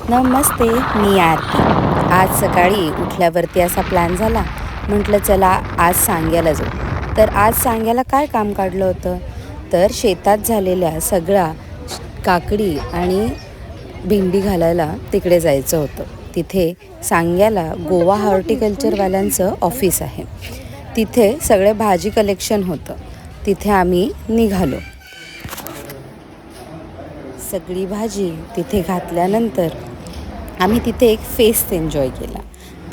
नमस्ते, मी आरती. आज सकाळी उठल्यावरती असा प्लॅन झाला, म्हटलं चला आज सांग्याला जाऊ. तर आज सांग्याला काय काम काढलं होतं, तर शेतात झालेल्या सगळ्या काकडी आणि भेंडी घालायला तिकडे जायचं होतं. तिथे सांग्याला गोवा हॉर्टिकल्चरवाल्यांचं ऑफिस आहे. तिथे सगळे भाजी कलेक्शन होतं. तिथे आम्ही निघालो. सगळी भाजी तिथे घातल्यानंतर आम्ही तिथे एक फेस्ट एन्जॉय केला.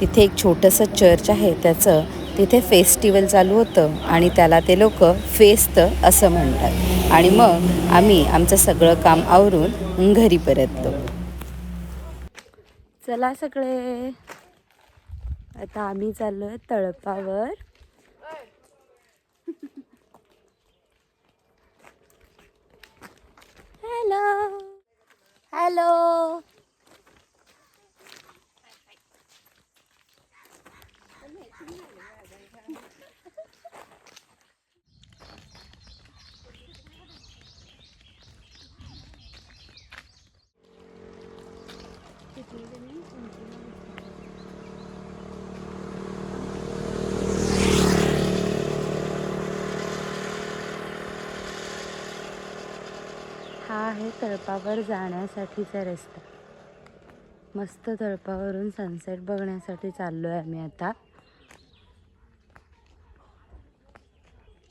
तिथे एक छोटंसं चर्च आहे, त्याचं तिथे फेस्टिवल चालू होतं आणि त्याला ते लोक फेस्त असं म्हणतात. आणि मग आम्ही आमचं सगळं काम आवरून घरी परतलो. चला सगळे, आता आम्ही चाललो आहे तळपावर. Hello hello. हा आहे तळपावर जाण्यासाठीचा रस्ता. मस्त तळपावरून सनसेट बघण्यासाठी चाललो आहे आम्ही आता.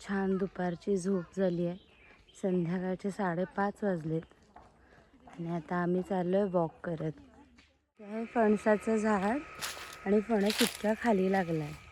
छान दुपारची झोप झाली आहे. संध्याकाळचे 5:30 वाजलेत आणि आता आम्ही चाललो आहे वॉक करत. हे आहे फणसाचं झाड आणि फणस इतक्या खाली लागला आहे.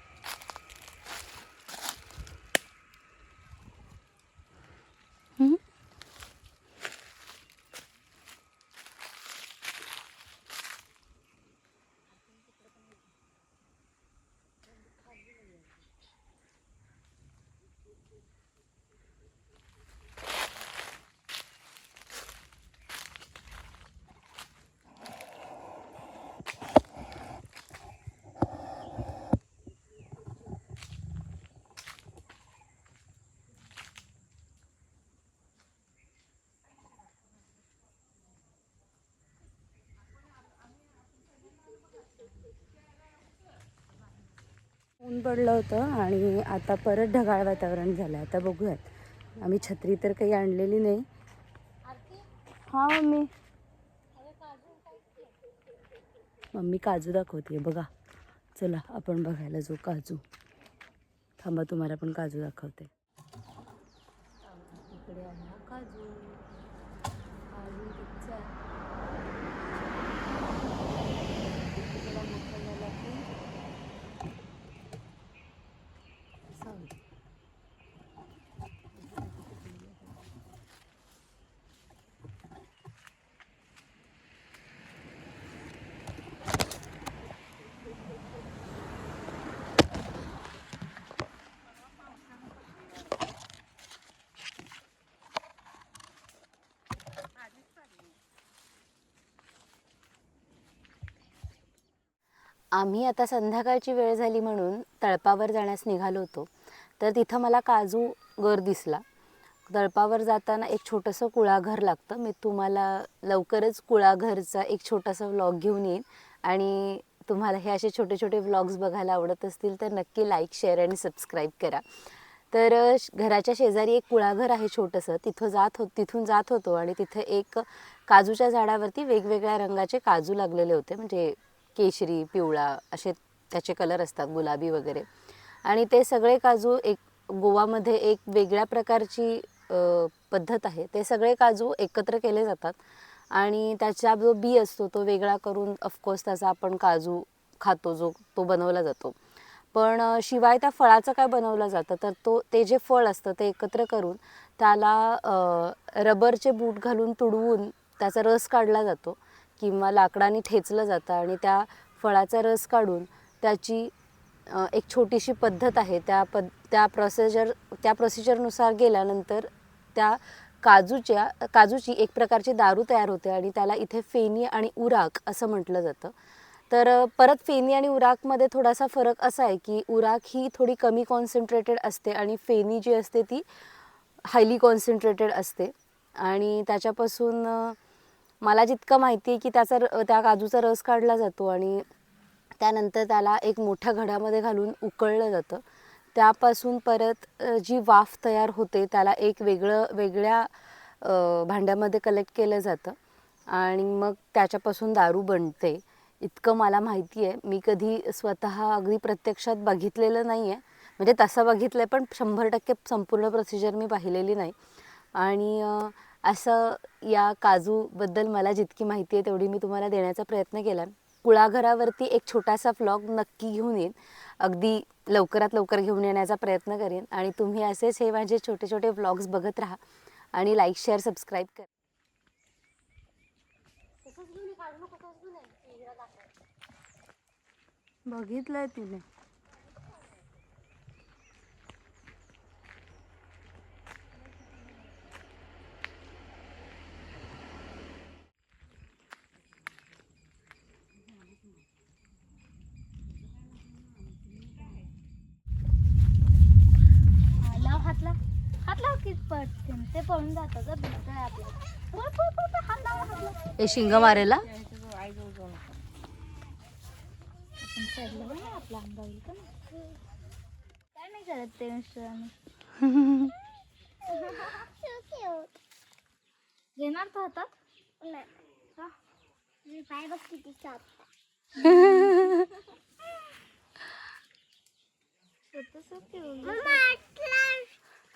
ऊन पडलं होतं आणि आता परत ढगाळ वातावरण झालं. आता बघूयात. आम्ही छत्री तर काही आणलेली नाही. हा मम्मी काजू दाखवते बघा. चला आपण बघायला जाऊ काजू. थांबा, तुम्हाला पण काजू दाखवते. इकडे आहे काजू. काजू कच्चा मोठा झाला की आम्ही आता संध्याकाळची वेळ झाली म्हणून तळपावर जाण्यास निघालो होतो. तर तिथं मला काजू घर दिसला. तळपावर जाताना एक छोटंसं कुळाघर लागतं. मी तुम्हाला लवकरच कुळाघरचा एक छोटासा व्लॉग घेऊन येईन. आणि तुम्हाला हे असे छोटे छोटे व्लॉग्स बघायला आवडत असतील तर नक्की लाईक, शेअर आणि सबस्क्राईब करा. तर घराच्या शेजारी एक कुळाघर आहे छोटंसं. तिथून जात होतो आणि तिथे एक काजूच्या झाडावरती वेगवेगळ्या रंगाचे काजू लागलेले होते. म्हणजे केशरी, पिवळा असे त्याचे कलर असतात, गुलाबी वगैरे. आणि ते सगळे काजू गोवामध्ये एक वेगळ्या प्रकारची पद्धत आहे. ते सगळे काजू एकत्र केले जातात आणि त्याचा जो बी असतो तो वेगळा करून ऑफकोर्स त्याचा आपण काजू खातो, जो तो बनवला जातो. पण शिवाय त्या फळाचं काय बनवलं जातं, तर ते जे फळ असतं ते एकत्र करून त्याला रबरचे बूट घालून तुडवून त्याचा रस काढला जातो किंवा लाकडाने ठेचलं जातं आणि त्या फळाचा रस काढून त्याची एक छोटीशी पद्धत आहे. त्या प्रोसिजरनुसार गेल्यानंतर त्या काजूची एक प्रकारची दारू तयार होते आणि त्याला इथे फेनी आणि उराक असं म्हटलं जातं. तर परत फेनी आणि उराकमध्ये थोडासा फरक असा आहे की उराक ही थोडी कमी कॉन्सन्ट्रेटेड असते आणि फेनी जी असते ती हायली कॉन्सन्ट्रेटेड असते. आणि त्याच्यापासून मला जितकं माहिती आहे की त्या काजूचा रस काढला जातो आणि त्यानंतर त्याला एक मोठ्या घड्यामध्ये घालून उकळलं जातं. त्यापासून परत जी वाफ तयार होते त्याला एक वेगळ्या भांड्यामध्ये कलेक्ट केलं जातं आणि मग त्याच्यापासून दारू बनते. इतकं मला माहिती आहे. मी कधी स्वतः अगदी प्रत्यक्षात बघितलेलं नाही आहे. म्हणजे तसं बघितलं आहे पण 100% संपूर्ण प्रोसिजर मी पाहिलेली नाही. आणि असं या काजूबद्दल मला जितकी माहिती आहे तेवढी मी तुम्हाला देण्याचा प्रयत्न केला. कुळाघरावरती एक छोटासा व्लॉग नक्की घेऊन येईन. अगदी लवकरात लवकर घेऊन येण्याचा प्रयत्न करेन आणि तुम्ही असेच हे माझे छोटे छोटे व्लॉग्स बघत राहा आणि लाईक शेअर सबस्क्राईब करा. बघितलंय तिने. हात लाव की पटकन ते पळून जातात आपल्याला. हे शिंग मारेला आपण चढलं बघ ना आपला अंगा येईल का ना. काय नाही करत ते मिस्टरांनी. घेणार तर हातात नाही. पाय बघ किती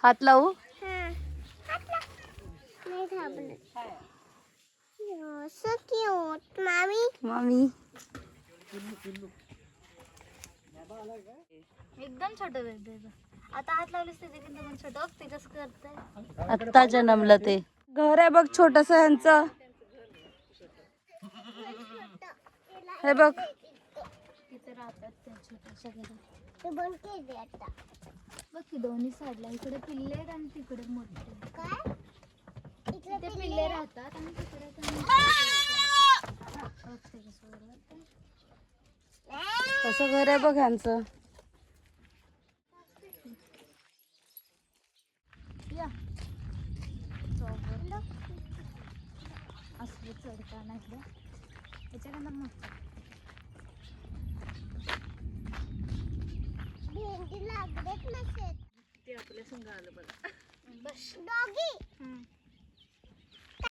हात लावू. मामी एकदम छोट आता हात लावलीस ते एकदम छोट ते कसं करतंय. आत्ता जन्मलं ते घर आहे बघ छोटस ह्यांचं. हे बघ तिथे राहतात त्या छोट्याशा घरात. बघ की दोन्ही साईडला इकडे पिल्ले आहेत आणि तिकडे मोठे. काय इकडे पिल्ले राहतात आणि तिकडे कसं घर आहे बघ ह्यांचं. असं चढताना एकदा याच्याकडनं मस्त भेंडी लागत नसेल ते आपल्या संग आलं बघा. बस डॉगी